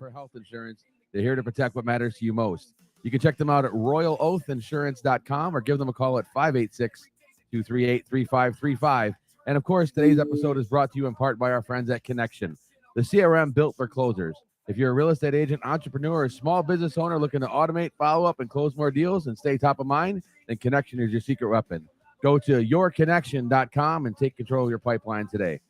for health insurance. They're here to protect what matters to you most. You can check them out at royaloathinsurance.com or give them a call at 586-238-3535. And of course, today's episode is brought to you in part by our friends at Connection, the CRM built for closers. If you're a real estate agent, entrepreneur, or small business owner looking to automate, follow up, and close more deals and stay top of mind, then Connection is your secret weapon. Go to yourconnection.com and take control of your pipeline today.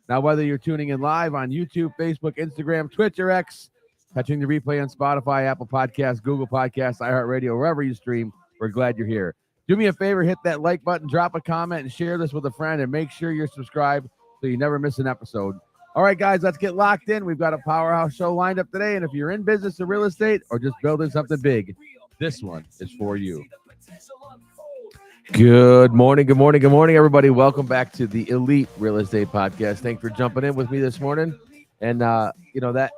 Now, whether you're tuning in live on YouTube, Facebook, Instagram, Twitch, or X, catching the replay on Spotify, Apple Podcasts, Google Podcasts, iHeartRadio, wherever you stream, we're glad you're here. Do me a favor, hit that like button, drop a comment, and share this with a friend, and make sure you're subscribed so you never miss an episode. All right, guys, let's get locked in. We've got a powerhouse show lined up today, and if you're in business or real estate or just building something big, this one is for you. Good morning, everybody. Welcome back to the Elite Real Estate Podcast. Thanks for jumping in with me this morning. And, that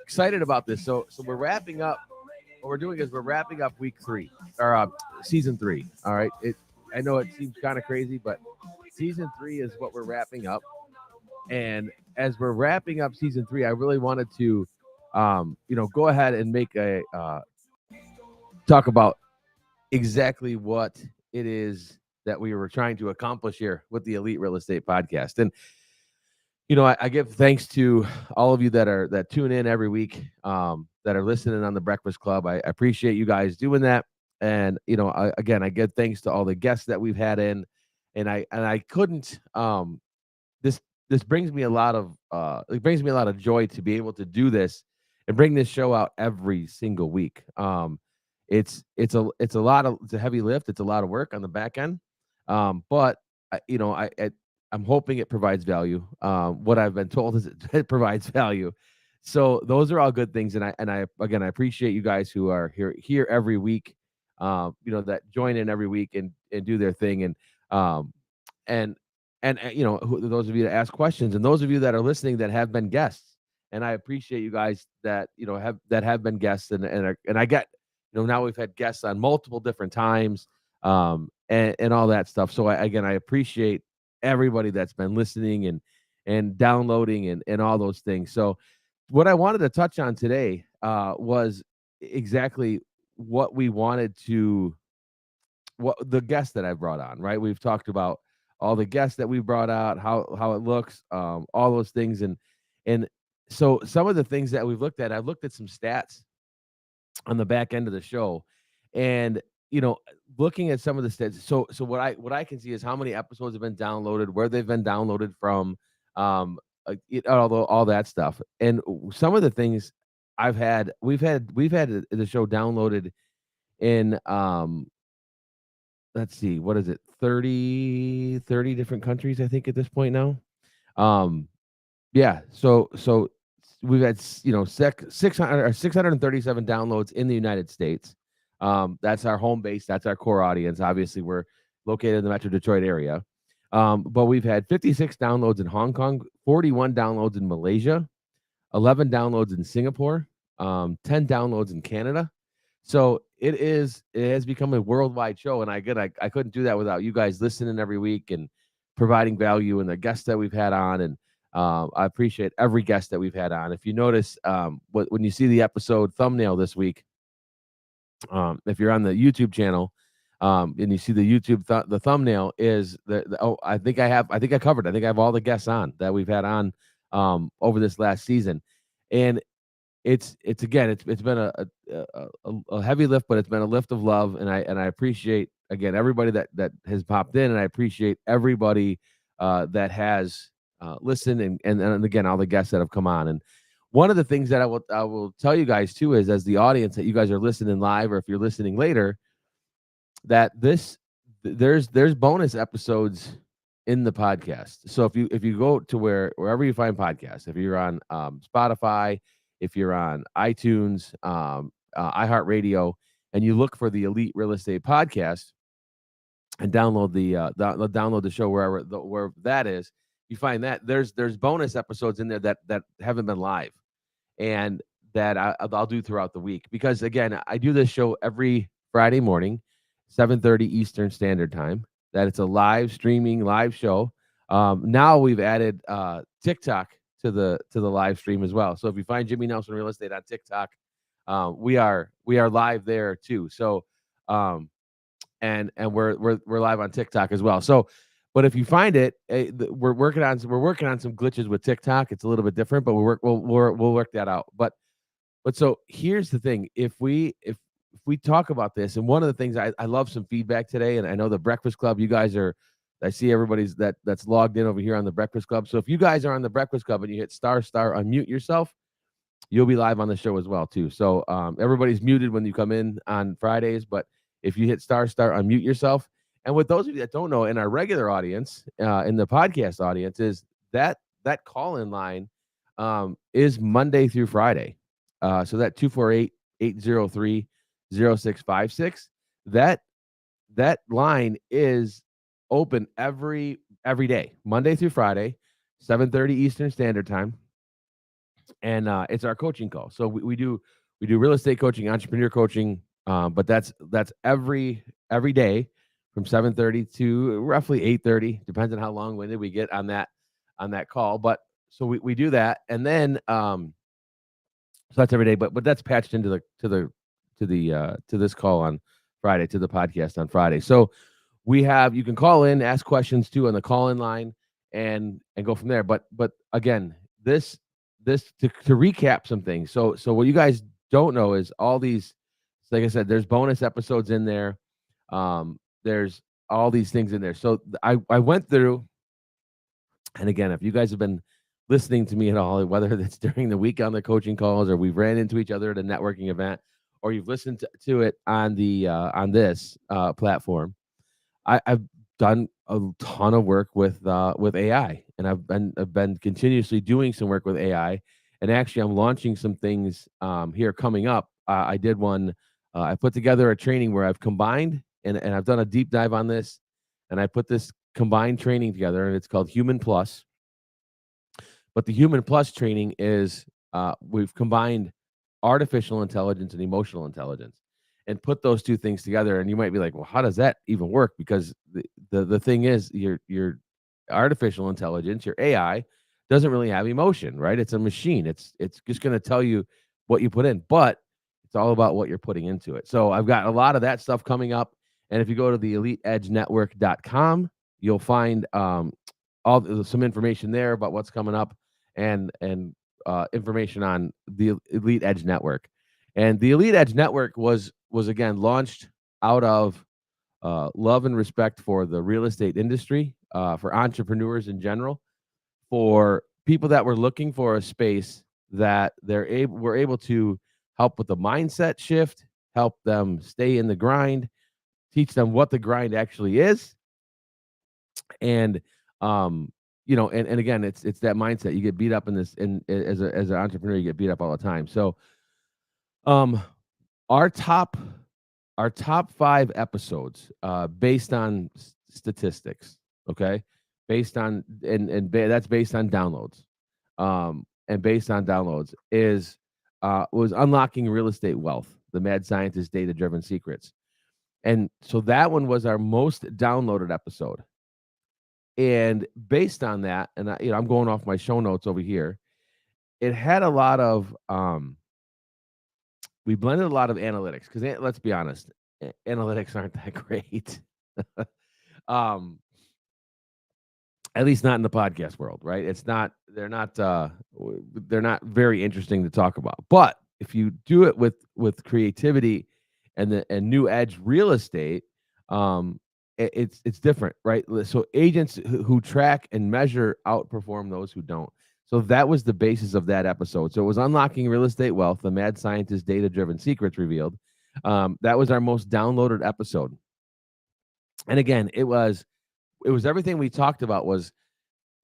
excited about this. So we're wrapping up. What we're doing is we're wrapping up week 3 or season 3. All right. I know it seems kind of crazy, but season 3 is what we're wrapping up. And as we're wrapping up season 3, I really wanted to, go ahead and make a talk about exactly what it is that we were trying to accomplish here with the Elite Real Estate Podcast. And, I give thanks to all of you that tune in every week, that are listening on the Breakfast Club. I appreciate you guys doing that. And, I give thanks to all the guests that we've had in, and I couldn't, this brings me a lot of joy to be able to do this and bring this show out every single week. It's a heavy lift. It's a lot of work on the back end. But I'm hoping it provides value. What I've been told is it provides value. So those are all good things. And I appreciate you guys who are here every week, that join in every week and do their thing. And those of you that ask questions, and those of you that are listening that have been guests. And I appreciate you guys that, have been guests and I get, now we've had guests on multiple different times, and all that stuff. So I appreciate everybody that's been listening and downloading and all those things. So what I wanted to touch on today was exactly what we wanted to, what the guests that I brought on, right? We've talked about all the guests that we brought out, how it looks, all those things. And so some of the things that we've looked at, I've looked at some stats on the back end of the show, and looking at some of the stats. So what I can see is how many episodes have been downloaded, where they've been downloaded from, all that stuff. And some of the things we've had the show downloaded in, let's see, what is it? 30 different countries, I think, at this point now. So we've had, 637 downloads in the United States. That's our home base. That's our core audience. Obviously, we're located in the Metro Detroit area. But we've had 56 downloads in Hong Kong, 41 downloads in Malaysia, 11 downloads in Singapore, 10 downloads in Canada. So it has become a worldwide show. And I couldn't do that without you guys listening every week and providing value, and the guests that we've had on. And I appreciate every guest that we've had on. If you notice, when you see the episode thumbnail this week, if you're on the YouTube channel, and you see the YouTube, the thumbnail is I think I have all the guests on that we've had on, over this last season. And it's been a heavy lift, but it's been a lift of love. And I appreciate, again, everybody that has popped in, and I appreciate everybody, that has, listened, and again, all the guests that have come on. And one of the things that I will tell you guys too is, as the audience, that you guys are listening live, or if you're listening later, that there's bonus episodes in the podcast. So if you go to wherever you find podcasts, if you're on Spotify, if you're on iTunes, iHeartRadio, and you look for the Elite Real Estate Podcast and download the show where that is, you find that there's bonus episodes in there that haven't been live, and that I'll do throughout the week. Because again, I do this show every Friday morning, 7:30 Eastern Standard Time. That it's a live streaming live show. Now we've added TikTok to the live stream as well. So if you find Jimmy Nelson Real Estate on TikTok, we are live there too. So um, and we're live on TikTok as well. So, but if you find it, we're working on some glitches with TikTok. It's a little bit different, but we'll work that out. But so here's the thing: if we talk about this, and one of the things I love some feedback today, and I know the Breakfast Club, you guys are. I see everybody's that's logged in over here on the Breakfast Club. So if you guys are on the Breakfast Club and you hit star unmute yourself, you'll be live on the show as well too. So everybody's muted when you come in on Fridays, but if you hit star unmute yourself. And with those of you that don't know, in our regular audience, in the podcast audience, is that call in line is Monday through Friday. So that 248-803-0656, that line is open every day, Monday through Friday, 7:30 Eastern Standard Time. And it's our coaching call. So we do real estate coaching, entrepreneur coaching, but that's every day from 7:30 to roughly 8:30, depends on how long-winded we get on that call. But so we do that, and then so that's every day. But that's patched into to this call on Friday, to the podcast on Friday. So you can call in, ask questions too on the call-in line, and go from there. But again, this to recap some things. So what you guys don't know is all these, like I said, there's bonus episodes in there. There's all these things in there. So I went through, and again, if you guys have been listening to me at all, whether that's during the week on the coaching calls, or we've ran into each other at a networking event, or you've listened to it on the on this platform, I've done a ton of work with AI, and I've been continuously doing some work with AI. And actually, I'm launching some things here coming up. I did one. I put together a training where I've combined, and I've done a deep dive on this, and I put this combined training together, and it's called Human Plus. But the Human Plus training is we've combined artificial intelligence and emotional intelligence, and put those two things together. And you might be like, well, how does that even work? Because the thing is, your artificial intelligence, your AI, doesn't really have emotion, right? It's a machine. It's just going to tell you what you put in, but it's all about what you're putting into it. So I've got a lot of that stuff coming up. And if you go to the eliteedgenetwork.com, you'll find some information there about what's coming up, and information on the Elite Edge Network. And the Elite Edge Network was again launched out of love and respect for the real estate industry, for entrepreneurs in general, for people that were looking for a space that were able to help with the mindset shift, help them stay in the grind, teach them what the grind actually is. And and again, it's that mindset. You get beat up in this, and as an entrepreneur, you get beat up all the time. So our top 5 episodes, based on statistics, okay, based on that's based on downloads, and based on downloads was Unlocking Real Estate Wealth: The Mad Scientist Data Driven Secrets. And so that one was our most downloaded episode. And based on that, and I'm going off my show notes over here, it had a lot of we blended a lot of analytics, because let's be honest, analytics aren't that great. At least not in the podcast world, right? They're not very interesting to talk about. But if you do it with creativity and new edge real estate, it's different, right? So agents who track and measure outperform those who don't. So that was the basis of that episode. So it was Unlocking Real Estate Wealth: The Mad Scientist Data Driven Secrets Revealed. That was our most downloaded episode. And again, it was everything we talked about was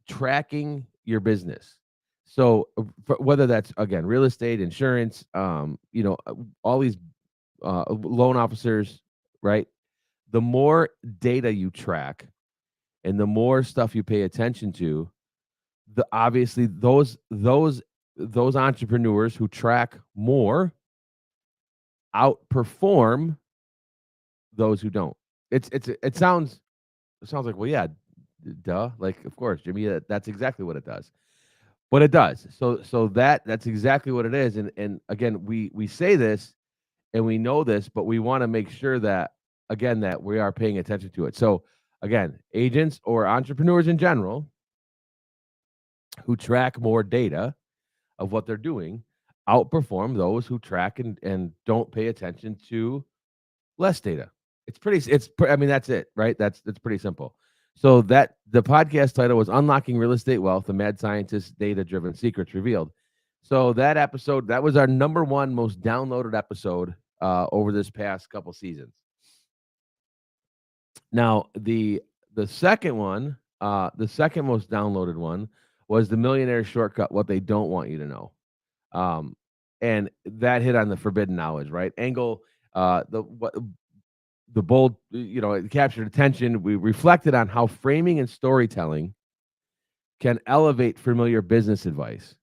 tracking your business. So whether that's, again, real estate, insurance, all these loan officers, right? The more data you track and the more stuff you pay attention to, obviously those entrepreneurs who track more outperform those who don't. It sounds like, well, yeah, duh. Like, of course, Jimmy, that's exactly what it does. But it does. So that's exactly what it is. And again, we say this and we know this, but we want to make sure that again that we are paying attention to it. So again, agents or entrepreneurs in general who track more data of what they're doing outperform those who track and don't pay attention to less data. I mean, that's it, right? That's pretty simple. So that the podcast title was Unlocking Real Estate Wealth, the Mad Scientist Data-Driven Secrets Revealed. So that episode, that was our number one most downloaded episode over this past couple seasons. Now, the second one, the second most downloaded one was the Millionaire Shortcut, What They Don't Want You to Know. Um, and that hit on the forbidden knowledge, right? Angle, the bold, it captured attention. We reflected on how framing and storytelling can elevate familiar business advice.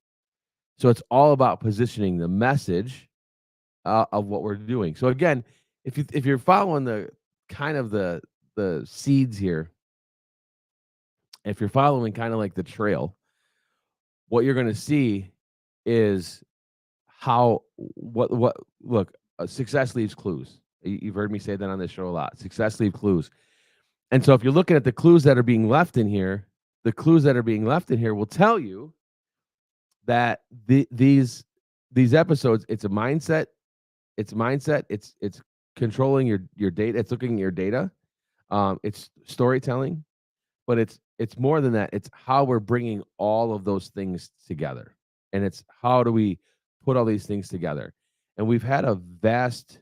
So it's all about positioning the message of what we're doing. So again, if you're following the kind of the seeds here, if you're following kind of like the trail, what you're going to see is how what look, success leaves clues. You've heard me say that on this show a lot. Success leaves clues. And so if you're looking at the clues that are being left in here, the clues that are being left in here will tell you that these episodes, it's a mindset, it's controlling your data, it's looking at your data, it's storytelling, but it's more than that. It's how we're bringing all of those things together, and it's how do we put all these things together. And we've had a vast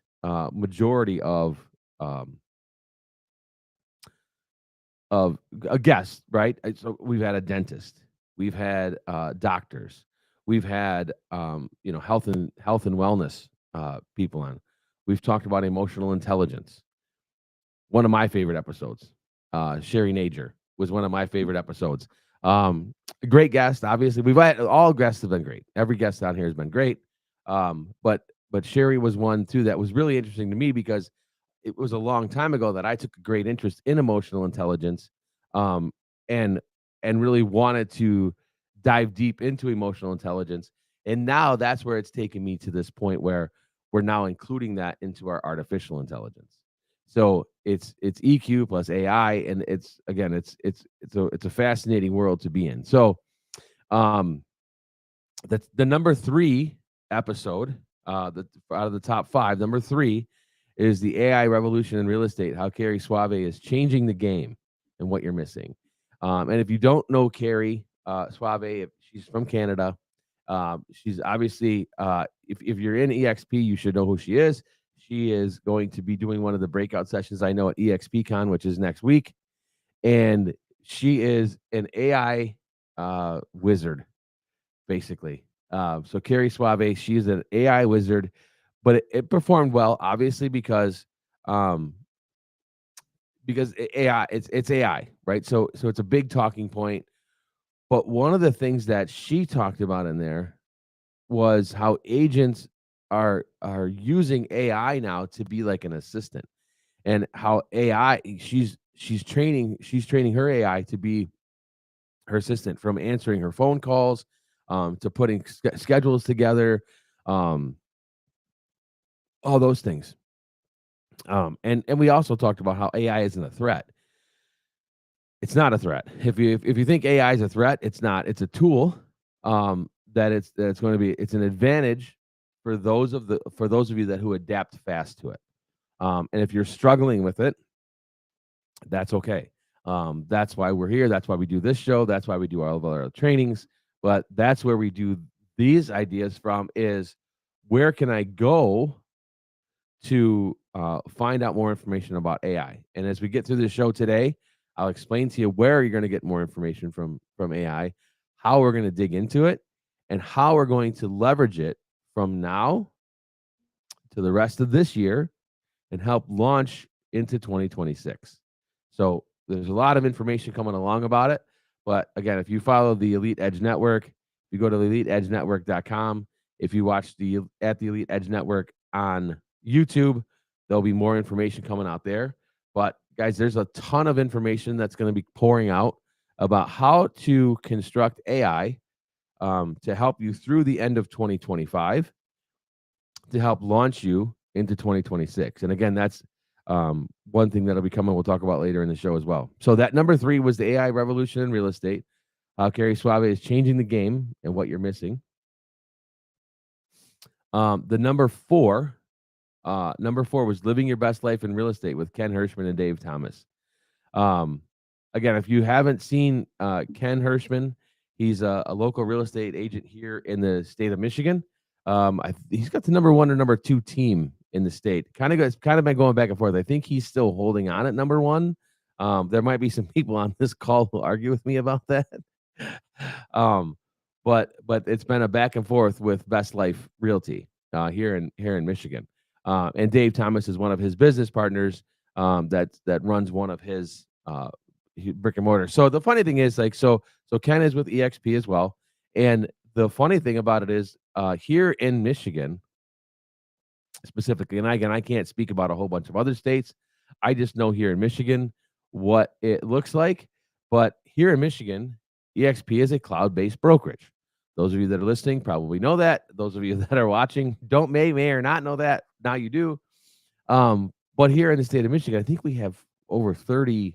majority of a guest, right? So we've had a dentist, we've had doctors, we've had health and wellness people on. We've talked about emotional intelligence. One of my favorite episodes, Sherry Nager was one of my favorite episodes. Great guest, obviously. We've had all guests have been great. Every guest on here has been great. But Sherry was one too that was really interesting to me because it was a long time ago that I took a great interest in emotional intelligence, um, and really wanted to dive deep into emotional intelligence. And now that's where it's taken me to this point where we're now including that into our artificial intelligence. So it's EQ plus AI, and it's again it's a fascinating world to be in. So um, that's the number 3 episode. Out of the top 5, number 3 is the AI revolution in real estate, how Carrie Suave is changing the game and what you're missing. And if you don't know Carrie Suave, she's from Canada. She's obviously, if you're in EXP, you should know who she is. She is going to be doing one of the breakout sessions I know at EXPCon, which is next week. And she is an AI wizard, basically. So Carrie Suave, she's an AI wizard, but it performed well, obviously, because AI, it's AI, right? So it's a big talking point. But one of the things that she talked about in there was how agents are using AI now to be like an assistant, and how AI she's training her AI to be her assistant, from answering her phone calls to putting schedules together, um, all those things. And we also talked about how AI isn't a threat. It's not a threat. If you think AI is a threat, it's not. It's a tool it's going to be. It's an advantage for those of you that who adapt fast to it. And if you're struggling with it, that's okay. That's why we're here. That's why we do this show. That's why we do all of our trainings. But that's where we do these ideas from, is where can I go to find out more information about AI? And as we get through this show today, I'll explain to you where you're going to get more information from AI, how we're going to dig into it, and how we're going to leverage it from now to the rest of this year and help launch into 2026. So there's a lot of information coming along about it. But again, if you follow the Elite Edge Network, if you go to eliteedgenetwork.com, if you watch the Elite Edge Network on YouTube, there'll be more information coming out there. But guys, there's a ton of information that's going to be pouring out about how to construct AI to help you through the end of 2025 to help launch you into 2026. And again, that's one thing that'll be coming. We'll talk about later in the show as well. So that number 3 was the AI revolution in real estate. How Gary Suave is changing the game and what you're missing. The number 4 was living your best life in real estate with Ken Hirschman and Dave Thomas. Again, if you haven't seen Ken Hirschman, he's a local real estate agent here in the state of Michigan. He's got the number 1 or number 2 team in the state. Kind of been going back and forth. I think he's still holding on at number 1. There might be some people on this call who argue with me about that. But it's been a back and forth with Best Life Realty here in Michigan. And Dave Thomas is one of his business partners that runs one of his brick and mortar. So the funny thing is, so Ken is with EXP as well. And the funny thing about it is, here in Michigan specifically, and again, I can't speak about a whole bunch of other states. I just know here in Michigan what it looks like. But here in Michigan, EXP is a cloud-based brokerage. Those of you that are listening probably know that. Those of you that are watching may or not know that. Now you do. But here in the state of Michigan, I think we have over 30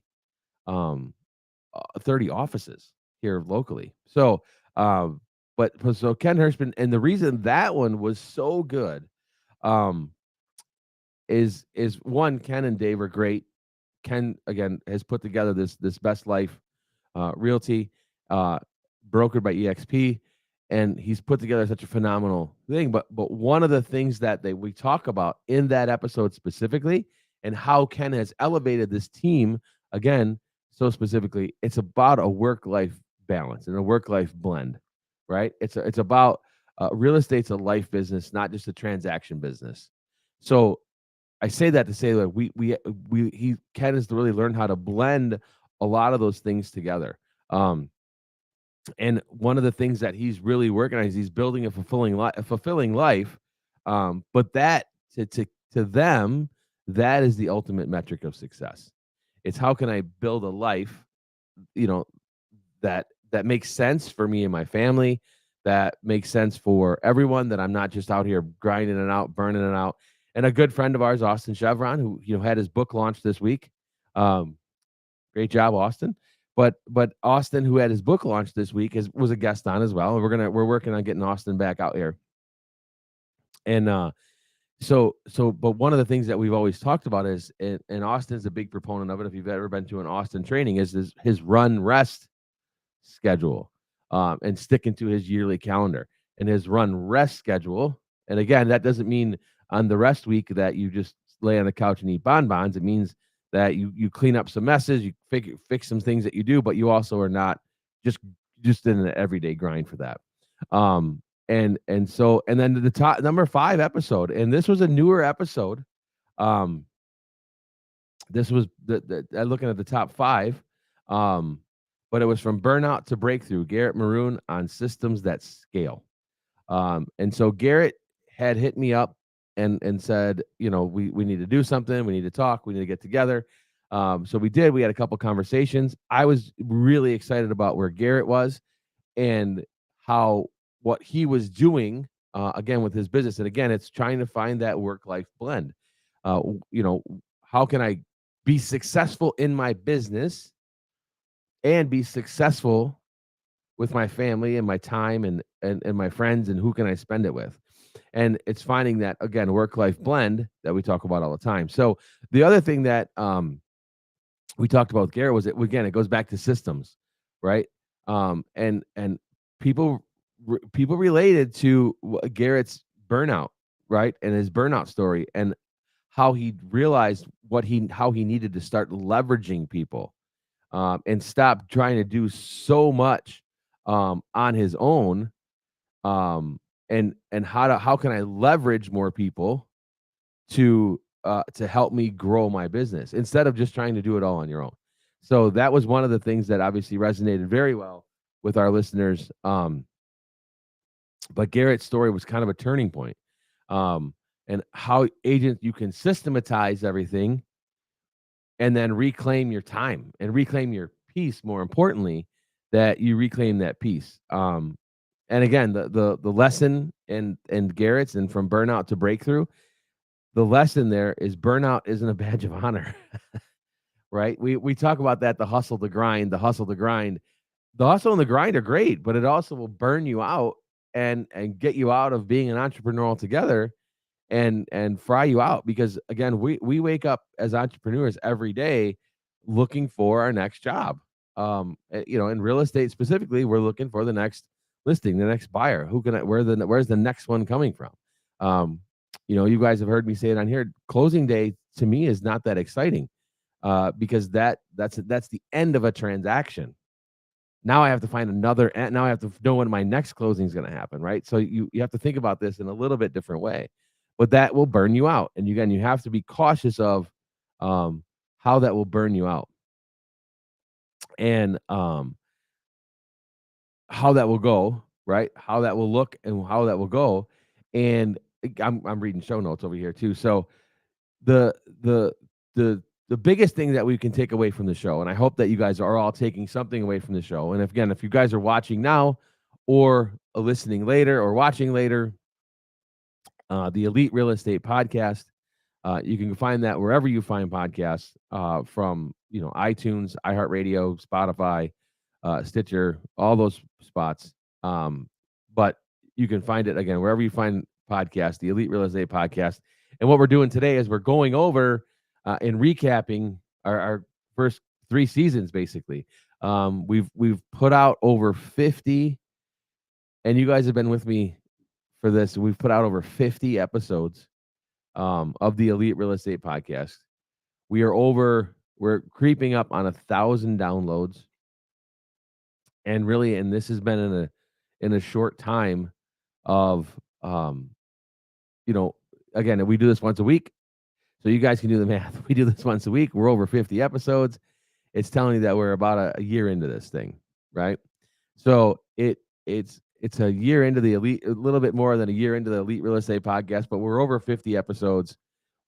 offices here locally. So, so Ken Hirschman, and the reason that one was so good, is one, Ken and Dave are great. Ken, again, has put together this Best Life Realty, brokered by EXP, and he's put together such a phenomenal thing. But one of the things that we talk about in that episode specifically, and how Ken has elevated this team, again, so specifically, it's about a work-life balance and a work-life blend, right? It's about real estate's a life business, not just a transaction business. So I say that to say that Ken has really learned how to blend a lot of those things together. And one of the things that he's really working on is he's building a fulfilling life. But that to them, that is the ultimate metric of success. It's how can I build a life, that makes sense for me and my family, that makes sense for everyone, that I'm not just out here grinding it out, burning it out. And a good friend of ours, Austin Chevron, who had his book launched this week. Great job, Austin. But Austin, who had his book launched this week, was a guest on as well. And we're working on getting Austin back out here. And but one of the things that we've always talked about is, and Austin's a big proponent of it, if you've ever been to an Austin training, is his run rest schedule, and sticking to his yearly calendar and his run rest schedule. And again, that doesn't mean on the rest week that you just lay on the couch and eat bonbons. It means that you clean up some messes, you fix some things that you do, but you also are not just in an everyday grind for that. And then the top number 5 episode, and this was a newer episode. This was looking at the top 5, but it was from burnout to breakthrough. Garrett Maroon on systems that scale. And so Garrett had hit me up and said, we need to do something. We need to talk. We need to get together. So we did. We had a couple conversations. I was really excited about where Garrett was and what he was doing, again, with his business. And again, it's trying to find that work-life blend. How can I be successful in my business and be successful with my family and my time and my friends, and who can I spend it with? And it's finding that, again, work-life blend that we talk about all the time. So the other thing that we talked about with Garrett was that, again, it goes back to systems, right? And people related to Garrett's burnout, right? And his burnout story, and how he realized how he needed to start leveraging people, and stop trying to do so much on his own, and how can I leverage more people to help me grow my business instead of just trying to do it all on your own. So that was one of the things that obviously resonated very well with our listeners. But Garrett's story was kind of a turning point, and how you can systematize everything and then reclaim your time and reclaim your peace. More importantly, that you reclaim that peace. And again, the lesson and Garrett's and from burnout to breakthrough, the lesson there is burnout isn't a badge of honor, right? We talk about that, the hustle, the grind, the hustle, the grind. The hustle and the grind are great, but it also will burn you out and get you out of being an entrepreneur altogether and fry you out because again, we wake up as entrepreneurs every day looking for our next job. In real estate specifically, we're looking for the next listing, the next buyer. Where's the next one coming from? You guys have heard me say it on here. Closing day to me is not that exciting because that's the end of a transaction. Now I have to find another. Now I have to know when my next closing is going to happen, right? So you have to think about this in a little bit different way, but that will burn you out. And again, you have to be cautious of how that will burn you out and how that will go, right? How that will look and how that will go. And I'm reading show notes over here too. So the the the the biggest thing that we can take away from the show, and I hope that you guys are all taking something away from the show. And if you guys are watching now or listening later or watching later, the Elite Real Estate Podcast, you can find that wherever you find podcasts, from iTunes, iHeartRadio, Spotify, Stitcher, all those spots. But you can find it again wherever you find podcasts, the Elite Real Estate Podcast. And what we're doing today is we're going over and recapping our first 3 seasons. Basically, we've put out over 50, and you guys have been with me for this. We've put out over 50 episodes of the Elite Real Estate Podcast. We're creeping up on 1,000 downloads, and this has been in a short time of again, we do this once a week, so you guys can do the math. We do this once a week. We're over 50 episodes. It's telling you that we're about a year into this thing, right? So it's a year into the Elite, a little bit more than a year into the Elite Real Estate Podcast, but we're over 50 episodes.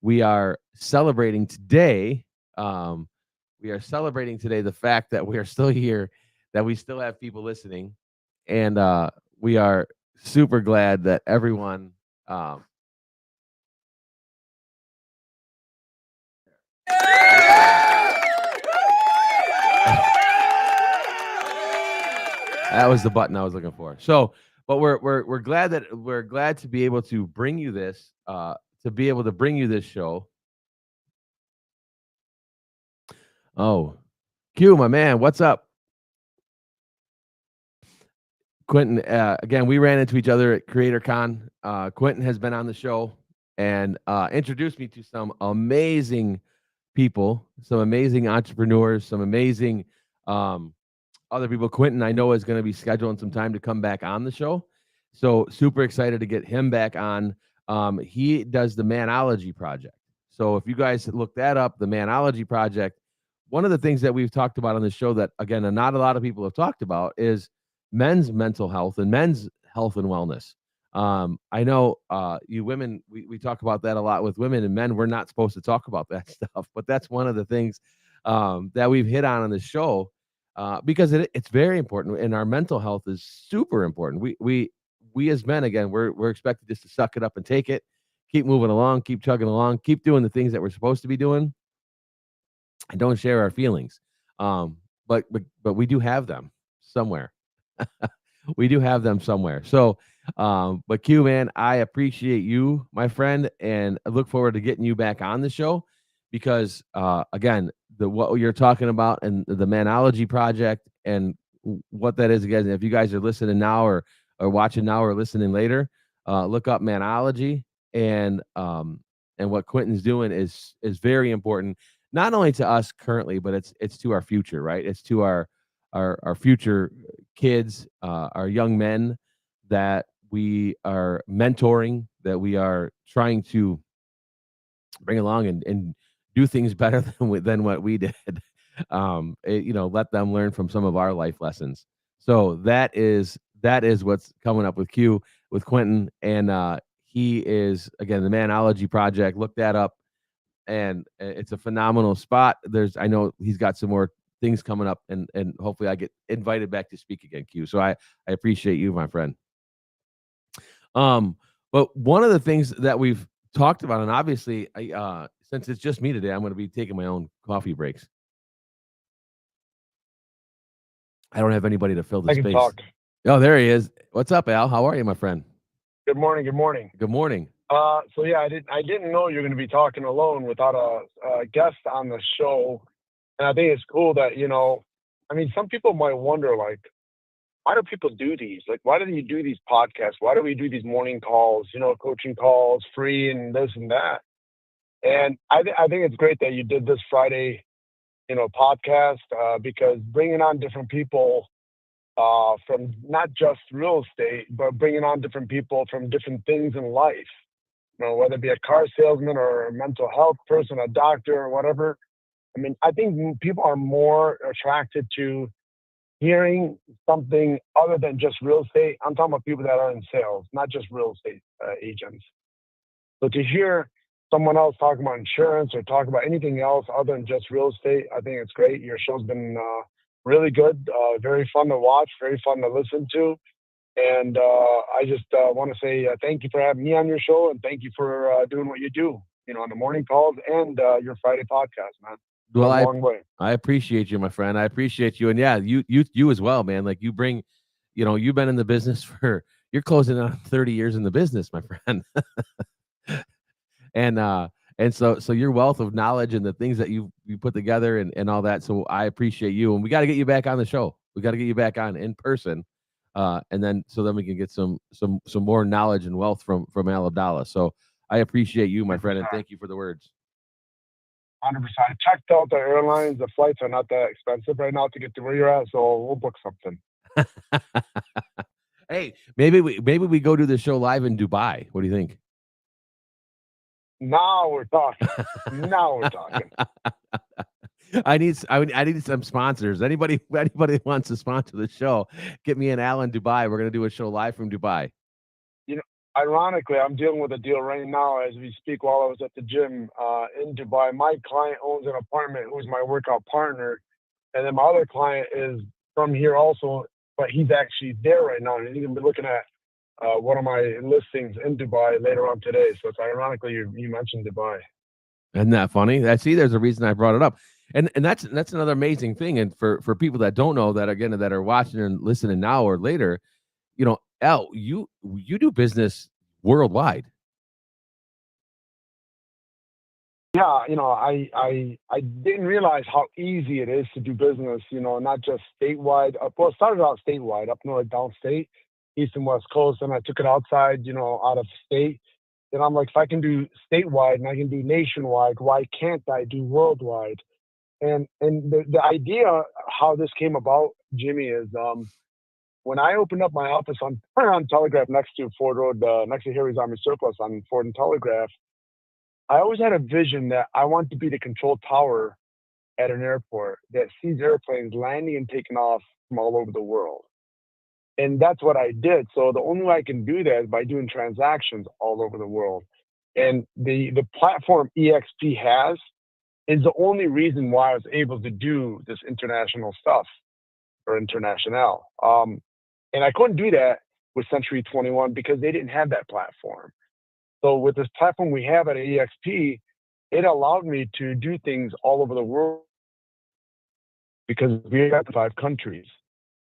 We are celebrating today. We are celebrating today the fact that we are still here, that we still have people listening, and we are super glad that everyone. That was the button I was looking for. So, but we're glad to be able to bring you this show. Oh, Q, my man, what's up? Quentin, again, we ran into each other at CreatorCon. Quentin has been on the show and introduced me to some amazing people, some amazing entrepreneurs, some amazing other people. Quentin, I know, is going to be scheduling some time to come back on the show. So super excited to get him back on. He does the Manology Project. So if you guys look that up, the Manology Project, one of the things that we've talked about on the show that, again, not a lot of people have talked about is men's mental health and men's health and wellness. I know you women, we talk about that a lot with women, and men, we're not supposed to talk about that stuff, but that's one of the things that we've hit on the show because it's very important, and our mental health is super important. We as men, again, we're expected just to suck it up and take it, keep moving along, keep chugging along, keep doing the things that we're supposed to be doing, and don't share our feelings. But we do have them somewhere. We do have them somewhere. So, but Q, man, I appreciate you, my friend, and I look forward to getting you back on the show because, again, what you're talking about and the Manology Project and what that is, again, if you guys are listening now or watching now or listening later, look up Manology and what Quentin's doing is very important, not only to us currently, but it's to our future, right? It's to our future kids, our young men that we are mentoring, that we are trying to bring along and do things better than what we did. Let them learn from some of our life lessons. So that is what's coming up with Q, with Quentin, and he is, again, the Manology Project. Look that up, and it's a phenomenal spot. I know he's got some more things coming up, and hopefully I get invited back to speak again, Q. So I appreciate you, my friend. Um, but one of the things that we've talked about, and obviously, since it's just me today, I'm going to be taking my own coffee breaks. I don't have anybody to fill the I can space. talk. Oh, there he is. What's up, Al? How are you, my friend? Good morning. Good morning. Good morning. So yeah, I didn't know you're going to be talking alone without a guest on the show, and I think it's cool that I mean, some people might wonder like, why do people do these? Like, why do you do these podcasts? Why do we do these morning calls? Coaching calls, free and this and that. And I think it's great that you did this Friday, podcast because bringing on different people from not just real estate, but bringing on different people from different things in life, whether it be a car salesman or a mental health person, a doctor or whatever. I mean, I think people are more attracted to hearing something other than just real estate. I'm talking about people that are in sales, not just real estate agents. So to hear someone else talk about insurance or talk about anything else other than just real estate, I think it's great. Your show's been really good, very fun to watch, very fun to listen to. And I just want to say thank you for having me on your show, and thank you for doing what you do, on the morning calls and your Friday podcast, man. Well, Goes a long way. I appreciate you, my friend. I appreciate you, and yeah, you as well, man. Like you bring, you've been in the business for you're closing on 30 years in the business, my friend. and so your wealth of knowledge and the things that you put together and all that. So I appreciate you, and we got to get you back on the show. We got to get you back on in person, and then we can get some more knowledge and wealth from Al Abdallah. So I appreciate you, my friend, and thank you for the words. 100%. I checked out the airlines. The flights are not that expensive right now to get to where you're at, so we'll book something. Hey, maybe we go do the show live in Dubai. What do you think? Now we're talking. Now we're talking. I need some sponsors. Anybody wants to sponsor the show, get me and Al in Dubai. We're gonna do a show live from Dubai. You know, Ironically, I'm dealing with a deal right now as we speak while I was at the gym in Dubai. My client owns an apartment who's my workout partner, and then my other client is from here also, but he's actually there right now, and he's gonna be looking at one of my listings in Dubai later on today. So it's ironically you mentioned Dubai. Isn't that funny? There's a reason I brought it up. And that's another amazing thing. And for people that don't know that again that are watching and listening now or later, Al, you do business worldwide. Yeah, I didn't realize how easy it is to do business. Not just statewide. Well, it started out statewide, up north, downstate, east and west coast, and I took it outside, out of state. Then I'm like, if I can do statewide and I can do nationwide, why can't I do worldwide? And the idea how this came about, Jimmy, is when I opened up my office on Telegraph next to Ford Road, next to Harry's Army Surplus on Ford and Telegraph. I always had a vision that I want to be the control tower at an airport that sees airplanes landing and taking off from all over the world. And that's what I did. So the only way I can do that is by doing transactions all over the world. And the platform EXP has is the only reason why I was able to do this international stuff or international. And I couldn't do that with Century 21 because they didn't have that platform. So with this platform we have at EXP, it allowed me to do things all over the world because we have 5 countries.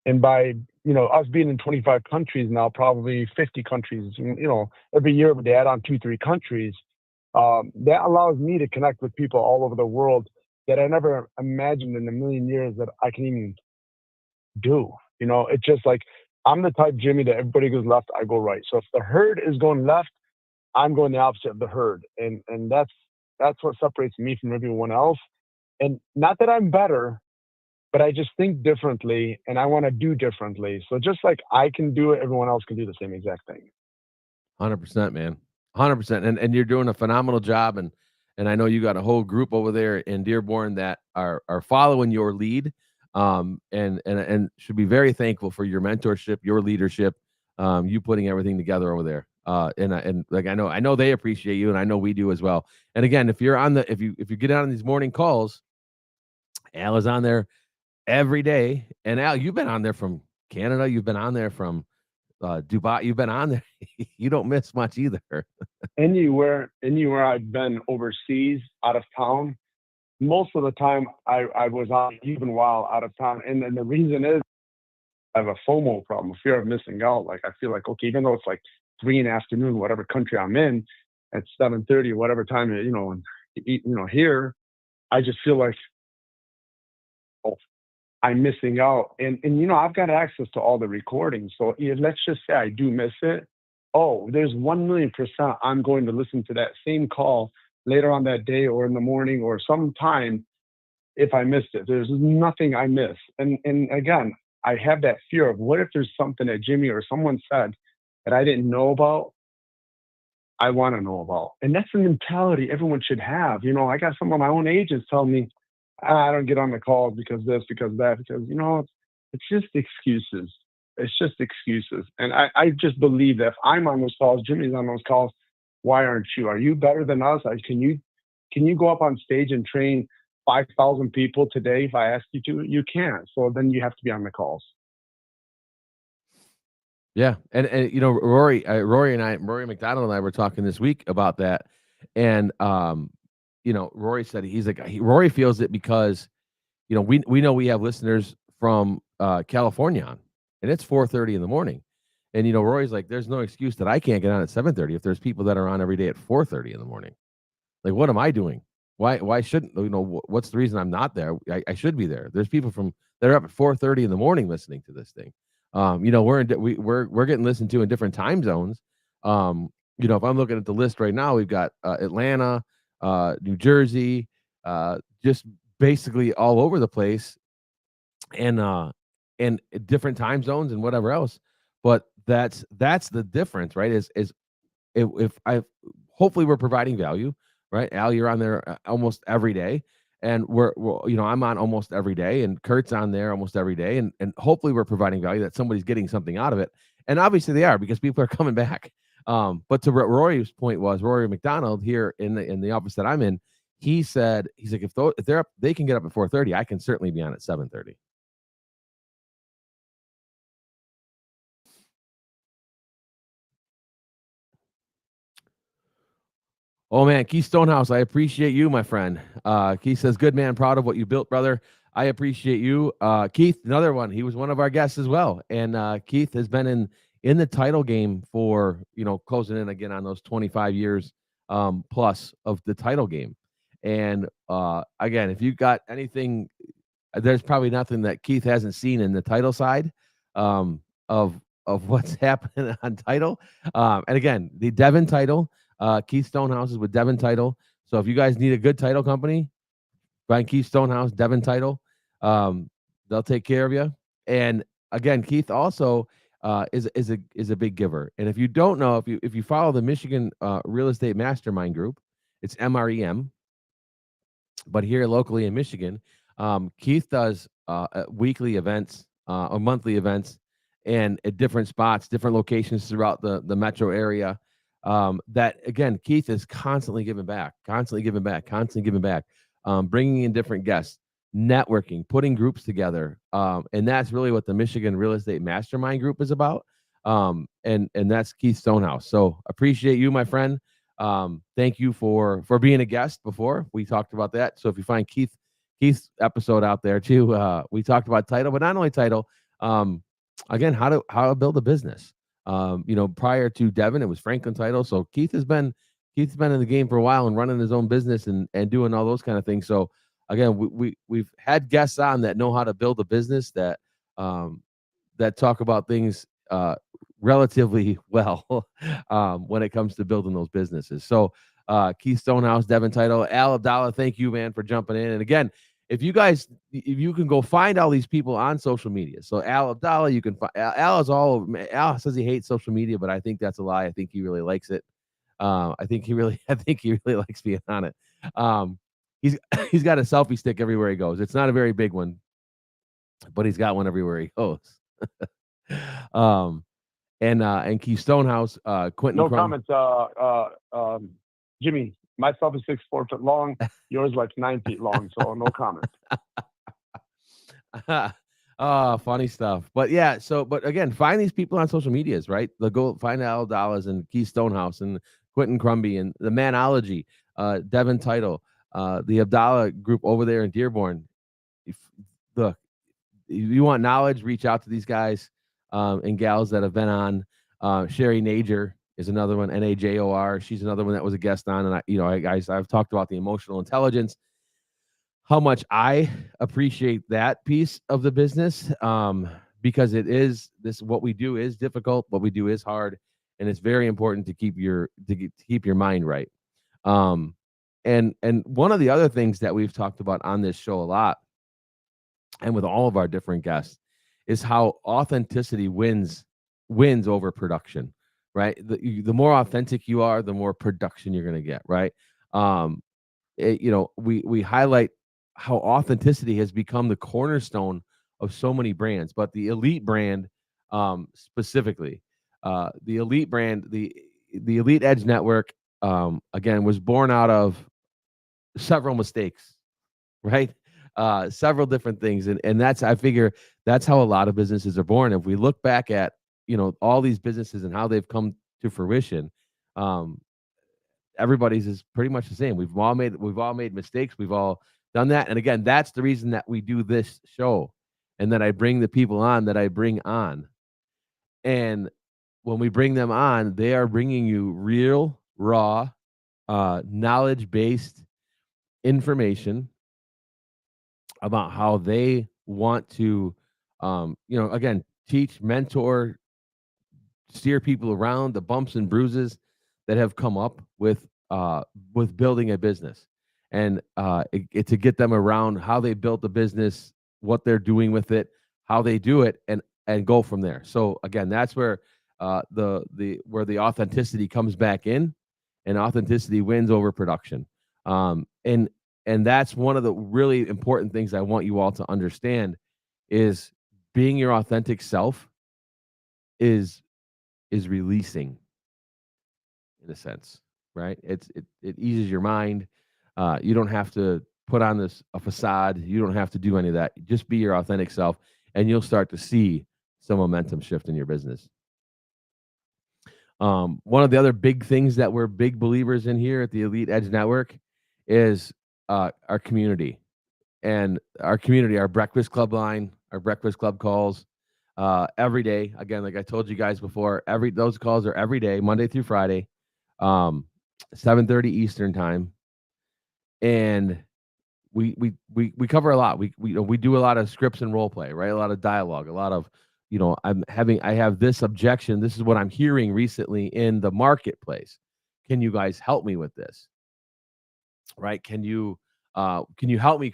And by us being in 25 countries now, probably 50 countries, every year they add on 2-3 countries. That allows me to connect with people all over the world that I never imagined in a million years that I can even do. It's just like I'm the type, Jimmy, that everybody goes left, I go right. So if the herd is going left, I'm going the opposite of the herd, and that's what separates me from everyone else. And not that I'm better, but I just think differently, and I want to do differently. So just like I can do it, everyone else can do the same exact thing. 100%, man. 100%. And you're doing a phenomenal job. And I know you got a whole group over there in Dearborn that are following your lead. And should be very thankful for your mentorship, your leadership, you putting everything together over there. And like I know they appreciate you, and I know we do as well. And again, if you get on these morning calls, Al is on there every day. And Al, you've been on there from Canada. You've been on there from Dubai. You've been on there. You don't miss much either. Anywhere I've been overseas, out of town, most of the time I was on even while out of town. And then the reason is I have a FOMO problem, a fear of missing out. Like I feel like, okay, even though it's like 3 in the afternoon, whatever country I'm in, at 7:30, whatever time, and here, I just feel like, oh, I'm missing out. And I've got access to all the recordings. So let's just say I do miss it. Oh, there's 1,000,000% I'm going to listen to that same call later on that day or in the morning or sometime if I missed it. There's nothing I miss. And again, I have that fear of what if there's something that Jimmy or someone said that I didn't know about, I want to know about. And that's the mentality everyone should have. I got some of my own agents telling me, I don't get on the calls because this, because that, because, it's just excuses. It's just excuses. And I just believe that if I'm on those calls, Jimmy's on those calls, why aren't you? Are you better than us? Can you go up on stage and train 5,000 people today if I ask you to? You can't. So then you have to be on the calls. Yeah, and Rory McDonald and I were talking this week about that, and Rory said he's like Rory feels it because we know we have listeners from California on, and it's 4:30 in the morning, and Rory's like, there's no excuse that I can't get on at 7:30 if there's people that are on every day at 4:30 in the morning. Like, what am I doing? Why shouldn't what's the reason I'm not there? I should be there. There's people that are up at 4:30 in the morning listening to this thing. We're getting listened to in different time zones. If I'm looking at the list right now, we've got Atlanta, New Jersey, just basically all over the place, and different time zones and whatever else. But that's the difference, right? Is if I hopefully we're providing value, right? Al, you're on there almost every day, and I'm on almost every day, and Kurt's on there almost every day, and hopefully we're providing value that somebody's getting something out of it, and obviously they are because people are coming back. But to what Rory's point was, Rory McDonald here in the office that I'm in, he's like, if they're up, they can get up at 4:30. I can certainly be on at 7:30. Oh man, Keith Stonehouse, I appreciate you, my friend. Keith says, "Good man, proud of what you built, brother." I appreciate you, Keith. Another one. He was one of our guests as well, and Keith has been in the title game for closing in again on those 25 years plus of the title game. And again, if you got anything, there's probably nothing that Keith hasn't seen in the title side of what's happening on title. And again, the Devon title. Keith Stonehouse is with Devon Title. So if you guys need a good title company, find Keith Stonehouse, Devon Title. They'll take care of you. And again, Keith also is a big giver. And if you don't know, if you follow the Michigan Real Estate Mastermind Group, it's MREM. But here locally in Michigan, Keith does weekly events or monthly events, and at different spots, different locations throughout the metro area. That again, Keith is constantly giving back, bringing in different guests, networking, putting groups together, and that's really what the Michigan Real Estate Mastermind Group is about. And that's Keith Stonehouse. So appreciate you, my friend. Thank you for being a guest before. We talked about that. So if you find Keith's episode out there too, we talked about title, but not only title. Again, how to build a business. Prior to Devon, it was Franklin Title. So Keith's been in the game for a while and running his own business and doing all those kind of things. So again, we've had guests on that know how to build a business that talk about things relatively well when it comes to building those businesses. So Keith Stonehouse, Devon Title, Al Abdallah, thank you, man, for jumping in. And again, if you can go find all these people on social media. So Al Abdallah, you can find Al is all over. Al says he hates social media, but I think that's a lie. I think he really likes it. I think he really likes being on it. He's got a selfie stick everywhere he goes. It's not a very big one, but he's got one everywhere he goes. And Keith Stonehouse, Quentin. No comments. Jimmy, myself is 6'4" long. Yours like 9 feet long. So no comment. Funny stuff. But yeah, but again, find these people on social medias, right? Go find Al Dallas and Keith Stonehouse and Quentin Crumby and the Manology, Devin Title, the Abdallah group over there in Dearborn. If, look, you want knowledge, reach out to these guys and gals that have been on. Sherry Najer is another one, Najor. She's another one that was a guest on. And I've talked about the emotional intelligence, how much I appreciate that piece of the business, because it is what we do is difficult, what we do is hard, and it's very important to keep your mind right. Um, and one of the other things that we've talked about on this show a lot, and with all of our different guests, is how authenticity wins over production, right? The more authentic you are, the more production you're going to get, right? Um, we highlight how authenticity has become the cornerstone of so many brands, but the elite brand, specifically, the elite brand, the Elite Edge Network, again, was born out of several mistakes, right? Several different things, and that's, I figure, that's how a lot of businesses are born. If we look back at all these businesses and how they've come to fruition, um, everybody's is pretty much the same. We've all made mistakes. We've all done that. And again, that's the reason that we do this show and that I bring the people on that I bring on. And when we bring them on, they are bringing you real, raw, knowledge-based information about how they want to, again, teach, mentor, steer people around the bumps and bruises that have come up with building a business, and to get them around how they built the business, what they're doing with it, how they do it, and go from there. So again, that's where the authenticity comes back in, and authenticity wins over production. And that's one of the really important things I want you all to understand is being your authentic self is releasing, in a sense, right? It eases your mind. You don't have to put on a facade. You don't have to do any of that. Just be your authentic self, and you'll start to see some momentum shift in your business. One of the other big things that we're big believers in here at the Elite Edge Network is our community. And our community, our breakfast club line, our breakfast club calls, every day. Again, like I told you guys before, those calls are every day, Monday through Friday, 7:30 Eastern time, and we cover a lot. We do a lot of scripts and role play, right? A lot of dialogue, a lot of, I have this objection. This is what I'm hearing recently in the marketplace. Can you guys help me with this? Right? Can you help me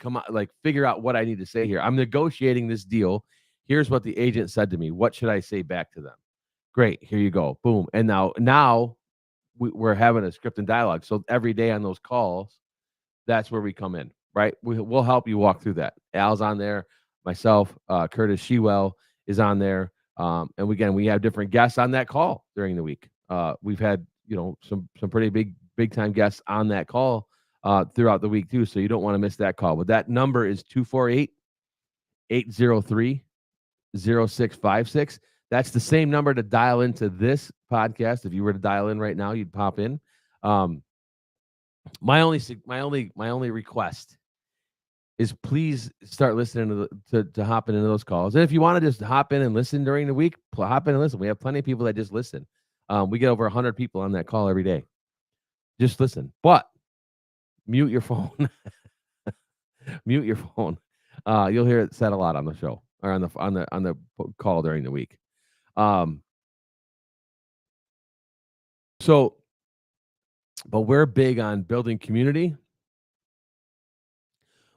figure out what I need to say here? I'm negotiating this deal. Here's what the agent said to me. What should I say back to them? Great. Here you go. Boom. And now we're having a script and dialogue. So every day on those calls, that's where we come in, right? We'll help you walk through that. Al's on there. Myself, Curtis Shewell is on there. And again, we have different guests on that call during the week. We've had, some pretty big time guests on that call throughout the week too. So you don't want to miss that call. But that number is 248-803-0656. That's the same number to dial into this podcast. If you were to dial in right now, you'd pop in. My only request is please start listening to hopping into those calls. And if you want to just hop in and listen during the week, hop in and listen. We have plenty of people that just listen. We get over 100 people on that call every day. Just listen, but mute your phone. Mute your phone. You'll hear it said a lot on the show or on the call during the week. But we're big on building community.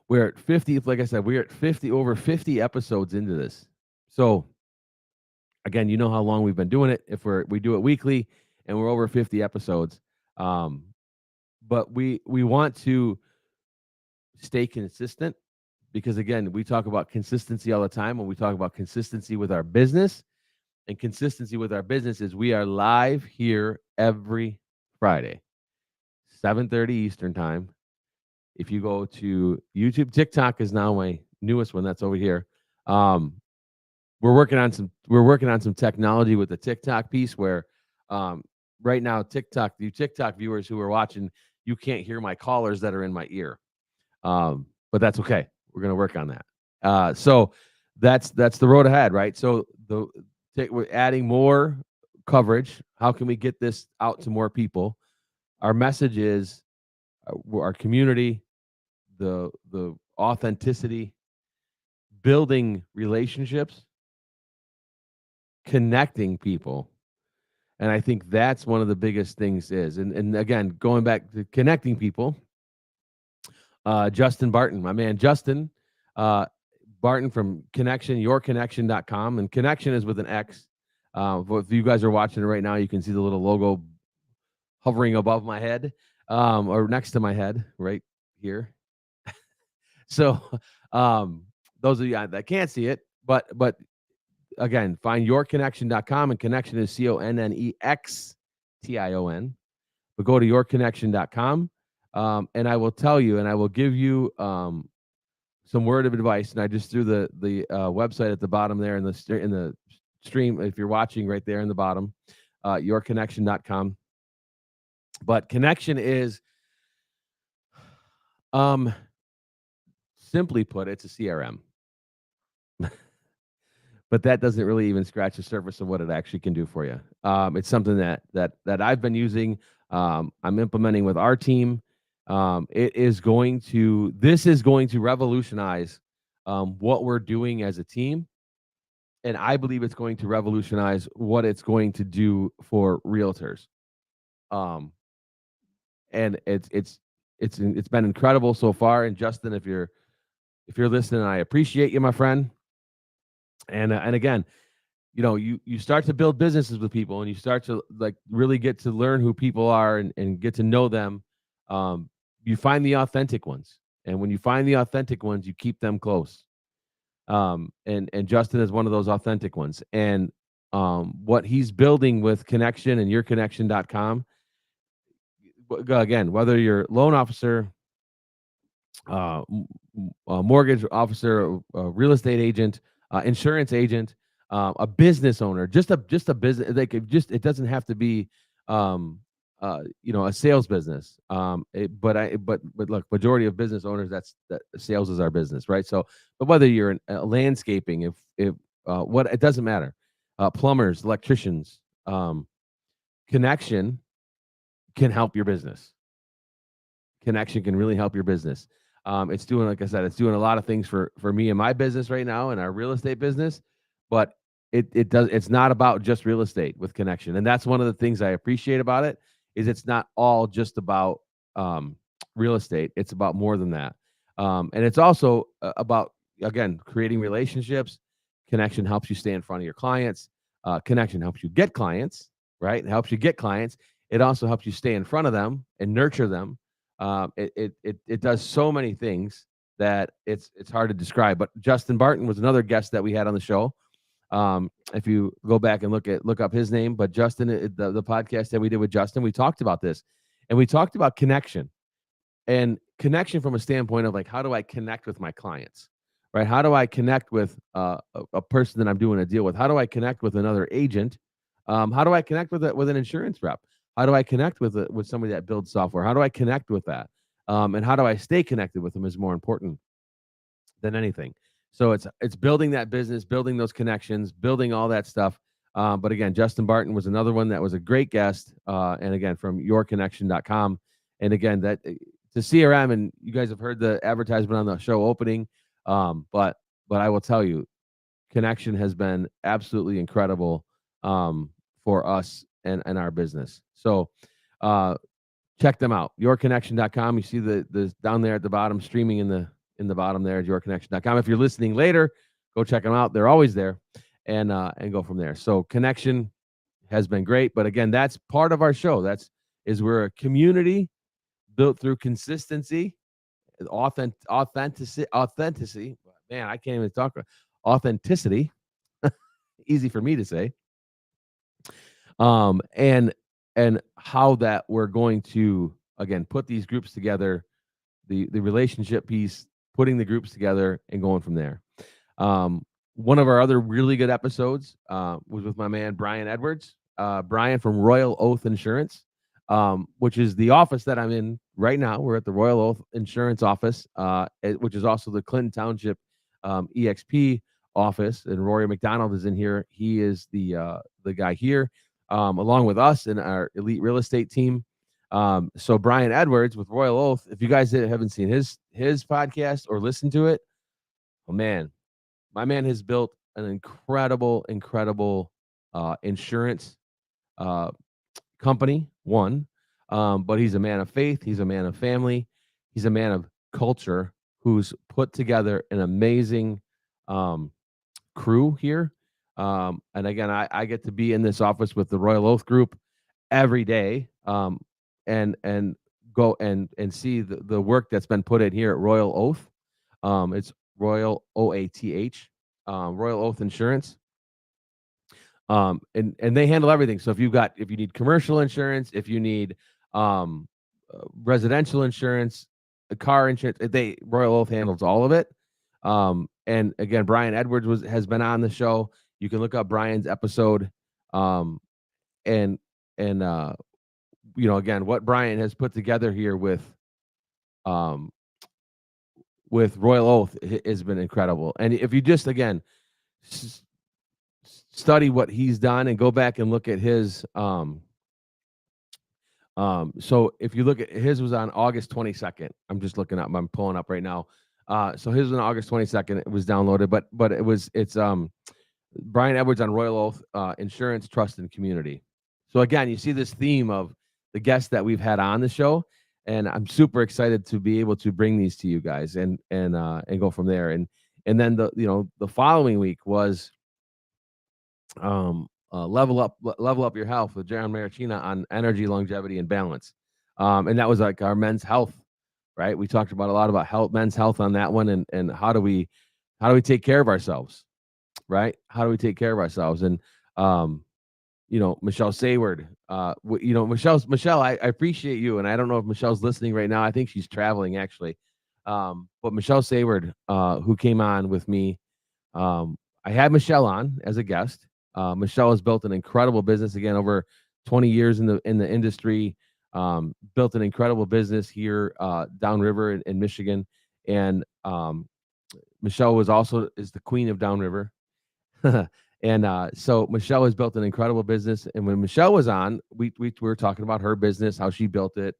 We're at 50, like I said, we're at over 50 episodes into this. So again, you know how long we've been doing it. If we do it weekly and we're over 50 episodes. But we want to stay consistent because again, we talk about consistency all the time when we talk about consistency with our business. And consistency with our business is we are live here every Friday, 7:30 Eastern time. If you go to YouTube, TikTok is now my newest one. That's over here. we're working on some technology with the TikTok piece where right now you TikTok viewers who are watching, you can't hear my callers that are in my ear. But that's okay. We're going to work on that. So that's the road ahead, right? So we're adding more coverage. How can we get this out to more people? Our message is our community, the authenticity, building relationships, connecting people. And I think that's one of the biggest things is. And again, going back to connecting people, Justin Barton, my man Justin Barton from yourconnection.com. And connection is with an X. If you guys are watching it right now, you can see the little logo hovering above my head or next to my head right here. So those of you that can't see it, but again, find yourconnection.com, and connection is CONNEXTION. But go to yourconnection.com, and I will tell you, and I will give you some word of advice. And I just threw the website at the bottom there in the stream. If you're watching right there in the bottom, yourconnection.com. But connection is, simply put, it's a CRM. But that doesn't really even scratch the surface of what it actually can do for you. It's something that I've been using. I'm implementing with our team. This is going to revolutionize what we're doing as a team, and I believe it's going to revolutionize what it's going to do for realtors. And it's been incredible so far. And Justin, if you're listening, I appreciate you, my friend. And again, you start to build businesses with people, and you start to really get to learn who people are and get to know them. You find the authentic ones, and when you find the authentic ones, you keep them close. And Justin is one of those authentic ones. And what he's building with Connection and yourconnection.com, again, whether you're loan officer, mortgage officer, real estate agent, insurance agent, a business owner, just a business. It doesn't have to be, a sales business. But look, majority of business owners, that sales is our business, right? So, but whether you're in landscaping, it doesn't matter. Plumbers, electricians, Connection can help your business. Connection can really help your business. It's doing, like I said, it's doing a lot of things for me and my business right now and our real estate business, but it's not about just real estate with Connection. And that's one of the things I appreciate about it, is it's not all just about real estate. It's about more than that. And it's also about, again, creating relationships. Connection helps you stay in front of your clients. Connection helps you get clients, right? It helps you get clients. It also helps you stay in front of them and nurture them. It does so many things that it's hard to describe. But Justin Barton was another guest that we had on the show. If you go back and look up his name, but Justin, the podcast that we did with Justin, we talked about this, and we talked about connection from a standpoint of how do I connect with my clients, right? How do I connect with a person that I'm doing a deal with? How do I connect with another agent? How do I connect with an insurance rep? How do I connect with somebody that builds software? How do I connect with that? And how do I stay connected with them is more important than anything. So it's building that business, building those connections, building all that stuff. But again, Justin Barton was another one that was a great guest. And again, from yourconnection.com. And again, that to CRM, and you guys have heard the advertisement on the show opening. But I will tell you, Connection has been absolutely incredible for us and our business. So check them out, yourconnection.com. You see the down there at the bottom, streaming in the bottom there is yourconnection.com. If you're listening later, go check them out. They're always there, and go from there. So Connection has been great. But again, that's part of our show. We're a community built through consistency, authenticity. Man, I can't even talk. Authenticity. Easy for me to say. And how that we're going to, again, put these groups together, the relationship piece, putting the groups together and going from there. One of our other really good episodes was with my man Brian Edwards. Brian from Royal Oath Insurance, which is the office that I'm in right now. We're at the Royal Oath Insurance office, which is also the Clinton Township EXP office. And Rory McDonald is in here. He is the guy here, along with us and our elite real estate team. So Brian Edwards with Royal Oath. If you guys haven't seen his podcast or listened to it, oh man, my man has built an incredible insurance company. But he's a man of faith. He's a man of family. He's a man of culture who's put together an amazing crew here. And again, I get to be in this office with the Royal Oath Group every day, and go and see the work that's been put in here at Royal Oath. It's Royal OATH, Royal Oath Insurance. And they handle everything. So if you need commercial insurance, if you need residential insurance, car insurance, Royal Oath handles all of it. And again, Brian Edwards has been on the show. You can look up Brian's episode. And again, what Brian has put together here with Royal Oath has been incredible. And if you just again study what he's done and go back and look at his so if you look at his was on August 22nd. I'm pulling up right now. So his was on August 22nd. It was downloaded, but it's Brian Edwards on Royal Oath Insurance, Trust, and Community. So again, you see this theme of the guests that we've had on the show, and I'm super excited to be able to bring these to you guys and go from there. And then the following week was level up your health with Jaron Maricina on energy, longevity, and balance. And that was like our men's health, right? We talked about a lot about men's health on that one, and how do we take care of ourselves, right? How do we take care of ourselves? And Michelle Saward, Michelle, I appreciate you, and I don't know if Michelle's listening right now. I think she's traveling actually. But Michelle Saward, who came on with me, I had Michelle on as a guest. Michelle has built an incredible business, again, over 20 years in the industry. Built an incredible business here downriver in Michigan, and Michelle is the queen of downriver. And so Michelle has built an incredible business. And when Michelle was on, we were talking about her business, how she built it,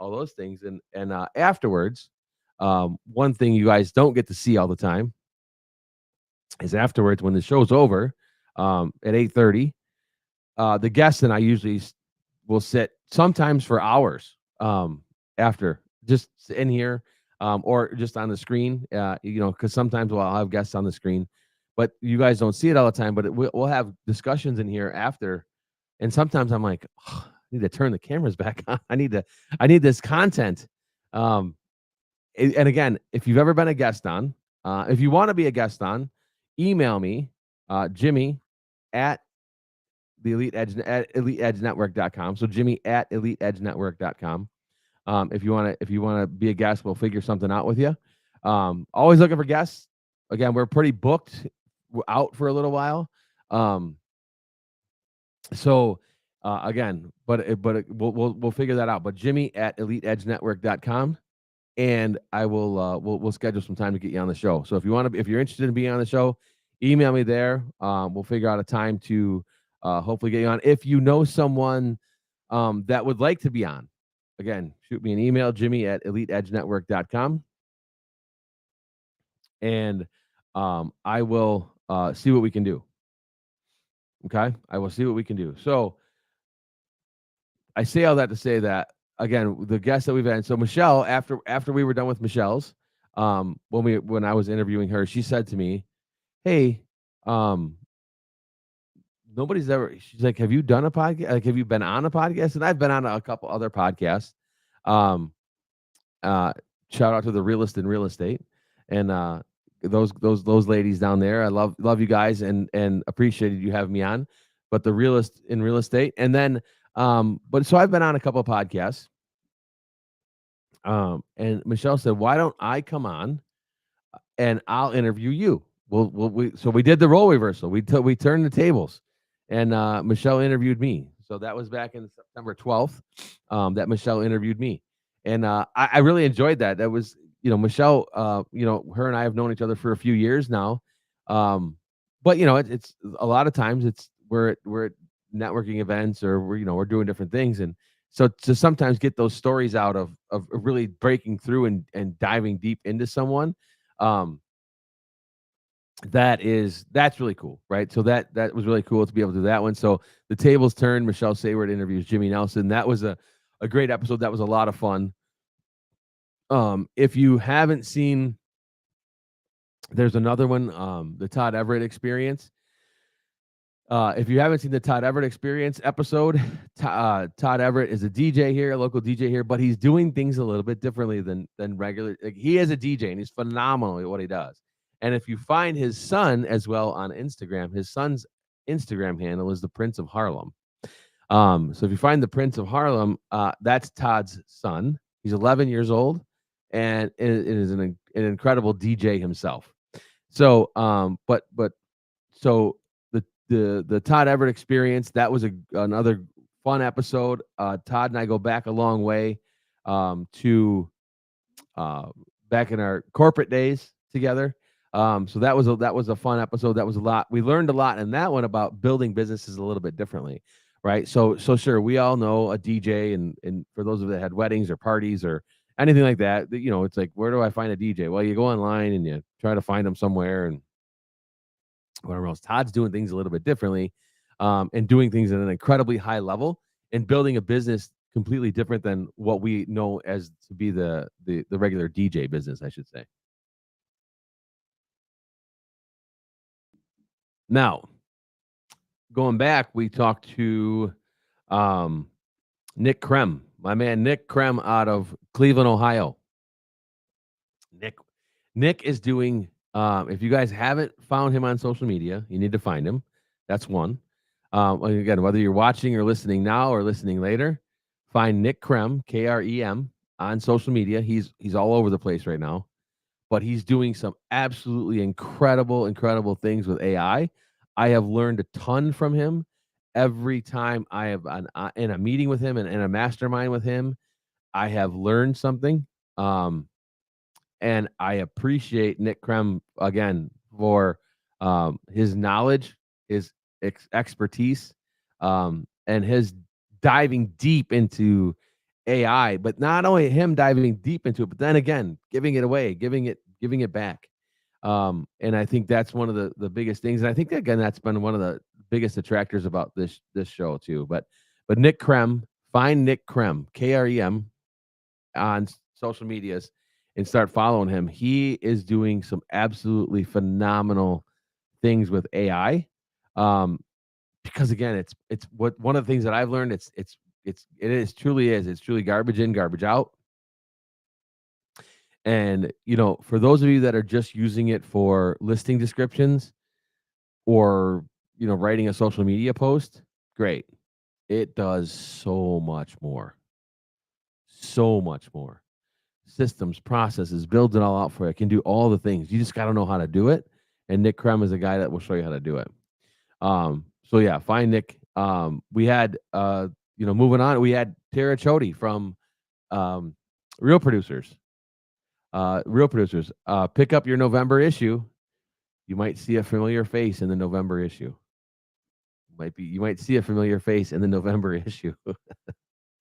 all those things. And afterwards, one thing you guys don't get to see all the time is afterwards, when the show's over, at 8:30, the guests and I usually will sit sometimes for hours after, just in here, or just on the screen, because sometimes I'll have guests on the screen, but you guys don't see it all the time. But we'll have discussions in here after, and sometimes I'm like, oh, I need to turn the cameras back on. I need this content. And again, if you've ever been a guest on, if you want to be a guest on, email me, Jimmy at the eliteedgenetwork.com. So Jimmy at eliteedgenetwork.com. If you want to be a guest, we'll figure something out with you. Always looking for guests. Again, we're pretty booked out for a little while. Again, we'll figure that out. But Jimmy at eliteedgenetwork.com. And I will we'll schedule some time to get you on the show. So if you're interested in being on the show, email me there. We'll figure out a time to hopefully get you on. If you know someone that would like to be on, again, shoot me an email, Jimmy at eliteedgenetwork.com. And I will see what we can do. Okay, I will see what we can do. So I say all that to say that, again, the guests that we've had. So Michelle, after we were done with Michelle's, when I was interviewing her, she said to me, "Hey, nobody's ever." She's like, "Have you done a podcast? Like, have you been on a podcast?" And I've been on a couple other podcasts. Shout out to the Realist in Real Estate, and those ladies down there. I love you guys, and appreciated you having me on. But the Realist in Real Estate, and then. But so I've been on a couple of podcasts. And Michelle said, "Why don't I come on and I'll interview you?" we did the role reversal. We turned the tables, and Michelle interviewed me. So that was back in September 12th. That Michelle interviewed me, and I really enjoyed that. That was, Michelle. Her and I have known each other for a few years now. But it's a lot of times we're at networking events, or we're doing different things, and so to sometimes get those stories out of really breaking through and diving deep into someone. Um, that's really cool, right? So that was really cool to be able to do that one. So the tables turned. Michelle Saward interviews Jimmy Nelson. That was a great episode. That was a lot of fun. If you haven't seen, there's another one, the Todd Everett Experience. If you haven't seen the Todd Everett Experience episode, Todd Everett is a DJ here, a local DJ here, but he's doing things a little bit differently than regular. Like, he is a DJ and he's phenomenal at what he does. And if you find his son as well on Instagram, his son's Instagram handle is the Prince of Harlem. So if you find the Prince of Harlem, that's Todd's son. He's 11 years old, and it is an incredible DJ himself. So, so the Todd Everett Experience, that was another fun episode. Todd and I go back a long way, to back in our corporate days together. So that was a fun episode. That was a lot. We learned a lot in that one about building businesses a little bit differently, right? So sure, we all know a DJ, and for those of you that had weddings or parties or anything like that, it's like, where do I find a DJ? Well, you go online and you try to find them somewhere, and whatever else. Todd's doing things a little bit differently, and doing things at an incredibly high level, and building a business completely different than what we know as to be the regular DJ business, I should say. Now, going back, we talked to Nick Krem, my man Nick Krem out of Cleveland, Ohio. Nick is doing, if you guys haven't found him on social media, you need to find him. That's one. Again, whether you're watching or listening now or listening later, find Nick Krem, Krem, on social media. He's all over the place right now, but he's doing some absolutely incredible things with AI. I have learned a ton from him every time I have in a meeting with him and in a mastermind with him. I have learned something. And I appreciate Nick Krem again for his knowledge, his expertise, and his diving deep into AI. But not only him diving deep into it, but then again giving it away, giving it back. And I think that's one of the biggest things. And I think again that's been one of the biggest attractors about this show too. But Nick Krem, find Nick Krem, Krem, on social medias, and start following him. He is doing some absolutely phenomenal things with AI. Because again, it's one of the things that I've learned. It's truly garbage in, garbage out. And for those of you that are just using it for listing descriptions, or writing a social media post, great. It does so much more. So much more. Systems, processes, builds it all out for you. It can do all the things. You just got to know how to do it. And Nick Krem is a guy that will show you how to do it. So yeah, find Nick. We had, moving on, we had Tara Chody from Real Producers. Pick up your November issue. You might see a familiar face in the November issue. You might see a familiar face in the November issue.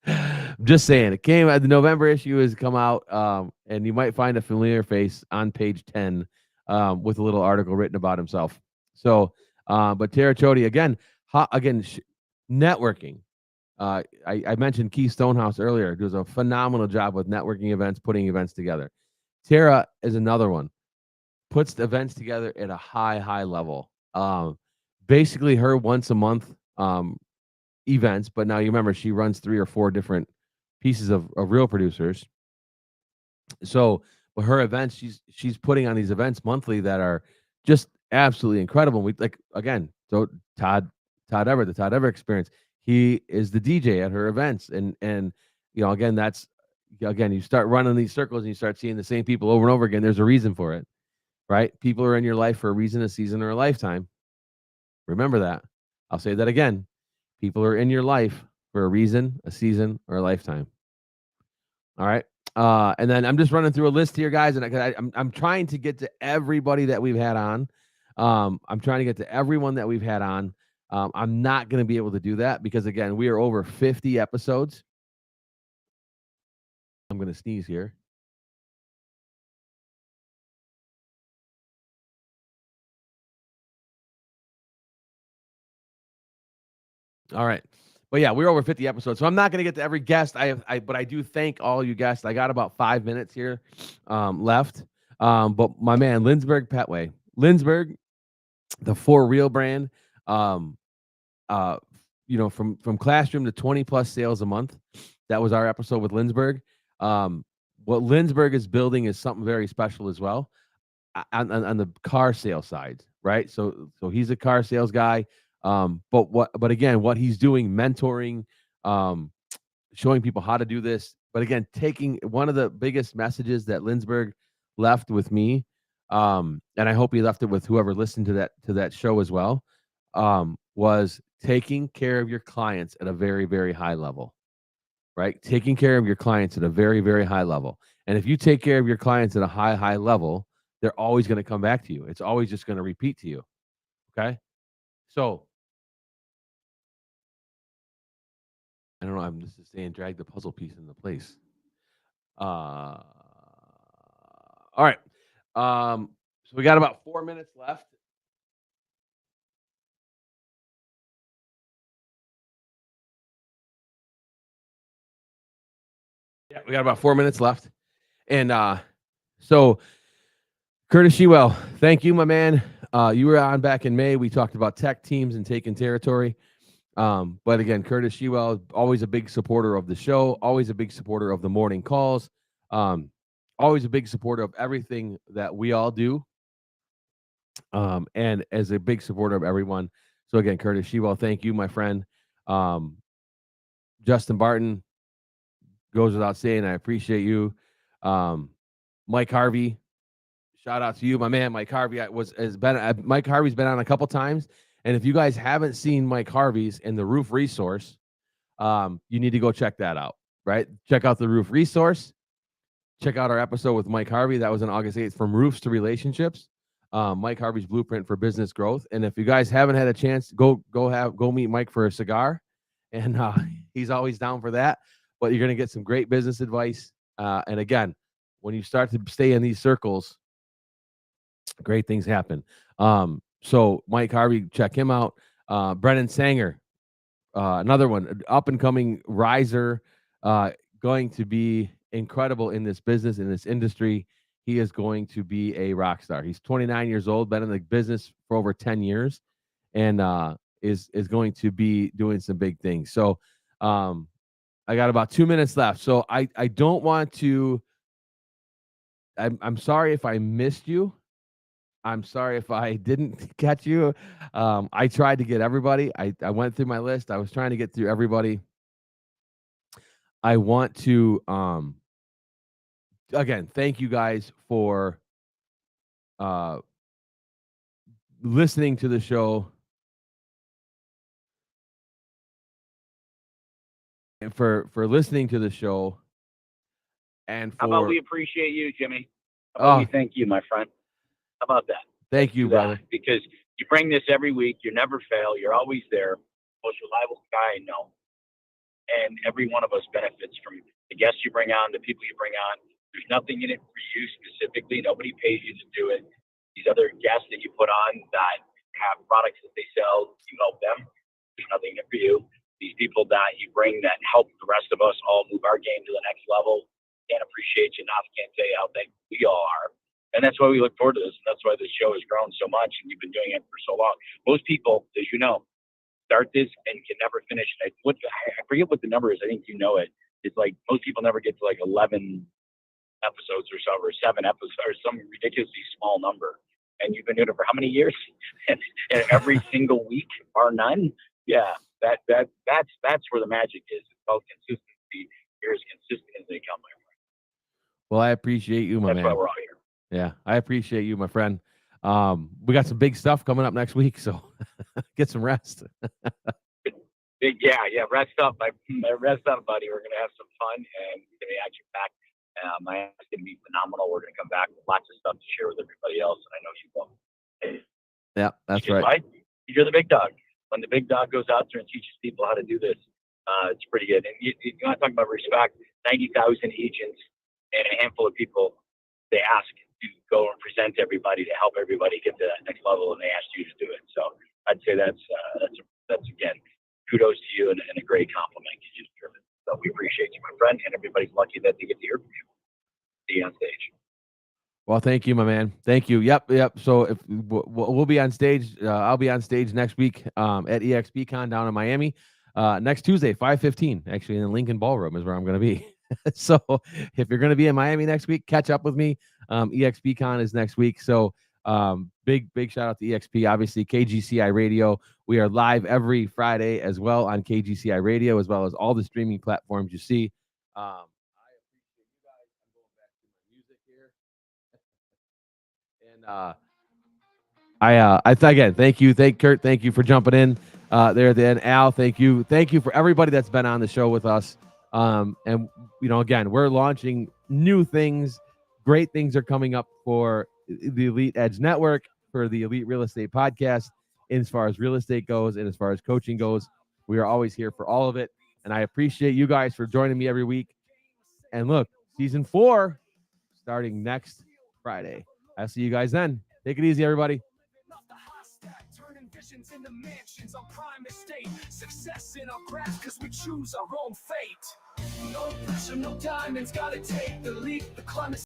I'm just saying, the November issue has come out, and you might find a familiar face on page 10, with a little article written about himself. So, but Tara Chody, again, networking. I mentioned Keith Stonehouse earlier. Does a phenomenal job with networking events, putting events together. Tara is another one. Puts the events together at a high level. Basically, her once a month events, but now you remember she runs 3 or 4 different pieces of Real Producers. So with her events, she's putting on these events monthly that are just absolutely incredible. We so Todd Everett, the Todd Everett Experience, he is the DJ at her events, and again, that's you start running these circles and you start seeing the same people over and over again. There's a reason for it. right? People are in your life for a reason, a season, or a lifetime. Remember that. I'll say that again. People are in your life for a reason, a season, or a lifetime. All right. And then I'm just running through a list here, guys, and I'm trying to get to everybody that we've had on. I'm trying to get to everyone that we've had on. I'm not going to be able to do that because, again, we are over 50 episodes. I'm going to sneeze here. All right. But yeah, we're over 50 episodes. So I'm not going to get to every guest. But I do thank all you guests. I got about 5 minutes here left. But my man, Lindsberg Petway. Lindsberg, the For Real brand. Uh, from classroom to 20 plus sales a month. That was our episode with Lindsberg. What Lindsberg is building is something very special as well on the car sales side, right? So he's a car sales guy. But again, what he's doing, mentoring, showing people how to do this. But again, taking one of the biggest messages that Lindsberg left with me, and I hope he left it with whoever listened to that show as well, was taking care of your clients at a very, very high level, right? Taking care of your clients at a very, very high level. And if you take care of your clients at a high, high level, they're always going to come back to you. It's always just going to repeat to you. Okay. So I don't know. I'm just saying, drag the puzzle piece into place. All right. So we got about 4 minutes left. Yeah, we got about 4 minutes left. And so Curtis Shewell, thank you, my man. You were on back in May. We talked about tech teams and taking territory. But again, Curtis Shewell, always a big supporter of the show, always a big supporter of the morning calls, always a big supporter of everything that we all do, and as a big supporter of everyone. So again, Curtis Shewell, thank you, my friend. Justin Barton, goes without saying, I appreciate you. Mike Harvey, shout out to you, my man. Mike Harvey Mike Harvey's been on a couple times, and if you guys haven't seen Mike Harvey's and the Roof Resource, you need to go check that out. Right, check out the Roof Resource. Check out our episode with Mike Harvey. That was on August 8th, from roofs to relationships. Mike Harvey's blueprint for business growth. And if you guys haven't had a chance, go meet Mike for a cigar, and he's always down for that. But you're going to get some great business advice. And again, when you start to stay in these circles, great things happen. So Mike Harvey, check him out. Brennan Sanger, another one, up and coming riser, going to be incredible in this business, in this industry. He is going to be a rock star. He's 29 years old, been in the business for over 10 years, and is going to be doing some big things. So I got about 2 minutes left. So I don't want to. I'm sorry if I missed you. I'm sorry if I didn't catch you. I tried to get everybody. I went through my list. I was trying to get through everybody. I want to again thank you guys for listening to the show, and for listening to the show, and for, how about we appreciate you, Jimmy? How about we thank you, my friend? How about that? Thank you, brother. Because you bring this every week. You never fail. You're always there. Most reliable guy I know. And every one of us benefits from the guests you bring on, the people you bring on. There's nothing in it for you specifically. Nobody pays you to do it. These other guests that you put on that have products that they sell, you help them. There's nothing in it for you. These people that you bring that help the rest of us all move our game to the next level. Can't appreciate you enough. Can't tell you how thankful we all are. And that's why we look forward to this. And that's why this show has grown so much and you've been doing it for so long. Most people, as you know, start this and can never finish it. I forget what the number is. I think you know it. It's like most people never get to like 11 episodes or so, or 7 episodes, or some ridiculously small number. And you've been doing it for how many years? and every single week, bar none. Yeah, that's where the magic is. It's called consistency. You're as consistent as they come, my friend. Well, I appreciate you, my man. That's why we're all here. Yeah, I appreciate you, my friend. We got some big stuff coming up next week, so get some rest. Yeah. Rest up, rest up, buddy. We're gonna have some fun, and we're gonna be actually back. Miami's gonna be phenomenal. We're gonna come back with lots of stuff to share with everybody else, and I know you will. Yeah, that's Because right. you're the big dog. When the big dog goes out there and teaches people how to do this, it's pretty good. And you want to talk about respect? 90,000 agents and a handful of people they ask to go and present to everybody to help everybody get to that next level, and they asked you to do it. So I'd say that's again kudos to you and a great compliment. You deserve it. So we appreciate you, my friend, and everybody's lucky that they get to hear from you. See you on stage. Well, thank you, my man. Thank you. Yep. So if we'll be on stage, I'll be on stage next week at EXPCon down in Miami. Next Tuesday, 5:15, actually in the Lincoln Ballroom is where I'm going to be. So if you're going to be in Miami next week, catch up with me. EXPCon is next week. So big shout out to EXP, obviously KGCI Radio. We are live every Friday as well on KGCI Radio, as well as all the streaming platforms you see. I appreciate you guys. I'm going back to my music here. And again, thank you, Kurt, thank you for jumping in there at the end. Al, thank you for everybody that's been on the show with us. And again, we're launching new things. Great things are coming up for the Elite Edge Network, for the Elite Real Estate Podcast. As far as real estate goes, and as far as coaching goes, we are always here for all of it. And I appreciate you guys for joining me every week. And look, season 4 starting next Friday. I'll see you guys then. Take it easy, everybody. Turning visions into mansions on prime estate. Success in our grasp because we choose our own fate. No pressure, no diamonds, gotta take the leap. The climate